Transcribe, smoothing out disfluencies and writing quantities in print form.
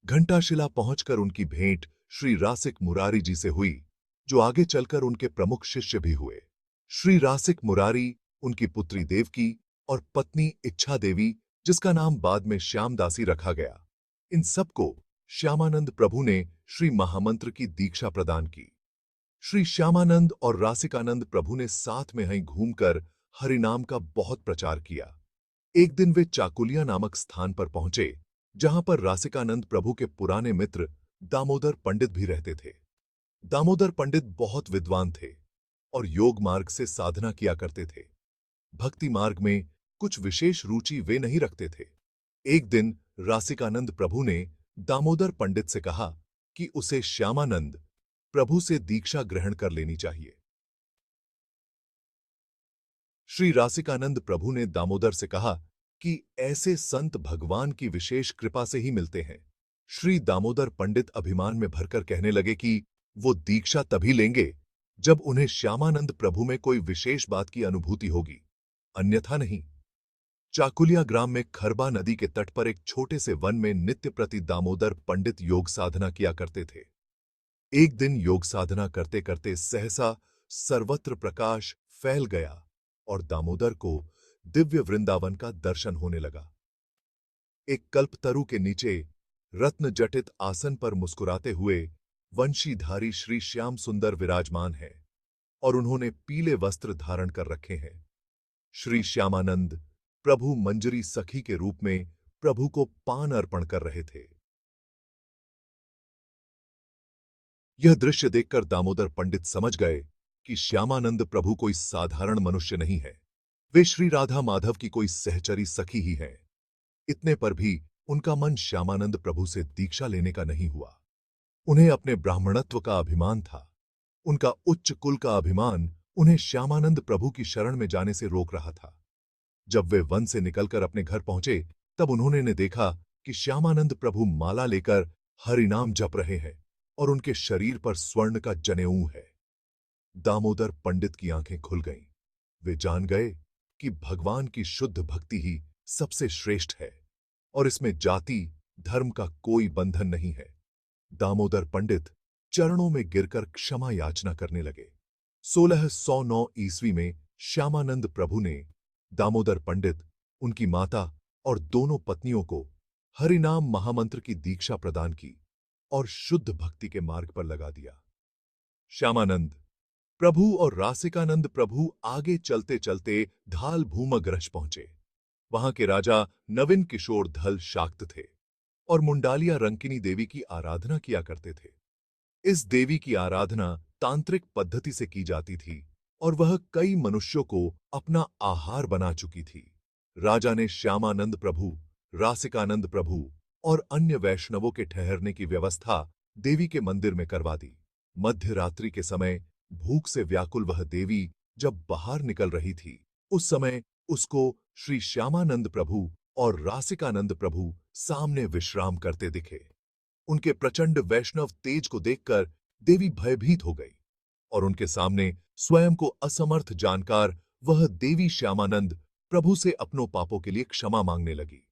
घंटाशिला पहुंचकर उनकी भेंट श्री रासिक मुरारी जी से हुई, जो आगे चलकर उनके प्रमुख शिष्य भी हुए। श्री रासिक मुरारी, उनकी पुत्री देवकी और पत्नी इच्छा देवी, जिसका नाम बाद में श्यामदासी रखा गया, इन सबको श्यामानंद प्रभु ने श्री महामंत्र की दीक्षा प्रदान की। श्री श्यामानंद और रासिकानंद प्रभु ने साथ में ही घूमकर हरिनाम का बहुत प्रचार किया। एक दिन वे चाकुलिया नामक स्थान पर पहुंचे, जहां पर रासिकानंद प्रभु के पुराने मित्र दामोदर पंडित भी रहते थे। दामोदर पंडित बहुत विद्वान थे और योग मार्ग से साधना किया करते थे। भक्ति मार्ग में कुछ विशेष रुचि वे नहीं रखते थे। एक दिन रासिकानंद प्रभु ने दामोदर पंडित से कहा कि उसे श्यामानंद प्रभु से दीक्षा ग्रहण कर लेनी चाहिए। श्री रासिकानंद प्रभु ने दामोदर से कहा कि ऐसे संत भगवान की विशेष कृपा से ही मिलते हैं। श्री दामोदर पंडित अभिमान में भरकर कहने लगे कि वो दीक्षा तभी लेंगे जब उन्हें श्यामानंद प्रभु में कोई विशेष बात की अनुभूति होगी, अन्यथा नहीं। चाकुलिया ग्राम में खरबा नदी के तट पर एक छोटे से वन में नित्य प्रति दामोदर पंडित योग साधना किया करते थे। एक दिन योग साधना करते करते सहसा सर्वत्र प्रकाश फैल गया और दामोदर को दिव्य वृंदावन का दर्शन होने लगा। एक कल्पतरु के नीचे रत्न जटित आसन पर मुस्कुराते हुए वंशीधारी श्री श्याम सुंदर विराजमान है और उन्होंने पीले वस्त्र धारण कर रखे हैं। श्री श्यामानंद प्रभु मंजरी सखी के रूप में प्रभु को पान अर्पण कर रहे थे। यह दृश्य देखकर दामोदर पंडित समझ गए कि श्यामानंद प्रभु कोई साधारण मनुष्य नहीं है, वे श्री राधा माधव की कोई सहचरी सखी ही हैं। इतने पर भी उनका मन श्यामानंद प्रभु से दीक्षा लेने का नहीं हुआ। उन्हें अपने ब्राह्मणत्व का अभिमान था। उनका उच्च कुल का अभिमान उन्हें श्यामानंद प्रभु की शरण में जाने से रोक रहा था। जब वे वन से निकलकर अपने घर पहुंचे, तब उन्होंने देखा कि श्यामानंद प्रभु माला लेकर हरिनाम जप रहे हैं और उनके शरीर पर स्वर्ण का जनेऊ है। दामोदर पंडित की आंखें खुल गईं। वे जान गए कि भगवान की शुद्ध भक्ति ही सबसे श्रेष्ठ है और इसमें जाति धर्म का कोई बंधन नहीं है। दामोदर पंडित चरणों में गिरकर क्षमा याचना करने लगे। 1609 ईस्वी में श्यामानंद प्रभु ने दामोदर पंडित, उनकी माता और दोनों पत्नियों को हरिनाम महामंत्र की दीक्षा प्रदान की और शुद्ध भक्ति के मार्ग पर लगा दिया। श्यामानंद प्रभु और रासिकानंद प्रभु आगे चलते चलते धाल भूमग्रज पहुंचे। वहां के राजा नवीन किशोर धल शाक्त थे और मुंडालिया रंकिनी देवी की आराधना किया करते थे। इस देवी की आराधना तांत्रिक पद्धति से की जाती थी और वह कई मनुष्यों को अपना आहार बना चुकी थी। राजा ने श्यामानंद प्रभु, रासिकानंद प्रभु और अन्य वैष्णवों के ठहरने की व्यवस्था देवी के मंदिर में करवा दी। मध्य रात्रि के समय भूख से व्याकुल वह देवी जब बाहर निकल रही थी, उस समय उसको श्री श्यामानंद प्रभु और रासिकानंद प्रभु सामने विश्राम करते दिखे। उनके प्रचंड वैष्णव तेज को देखकर देवी भयभीत हो गई और उनके सामने स्वयं को असमर्थ जानकर वह देवी श्यामानंद प्रभु से अपनों पापों के लिए क्षमा मांगने लगी।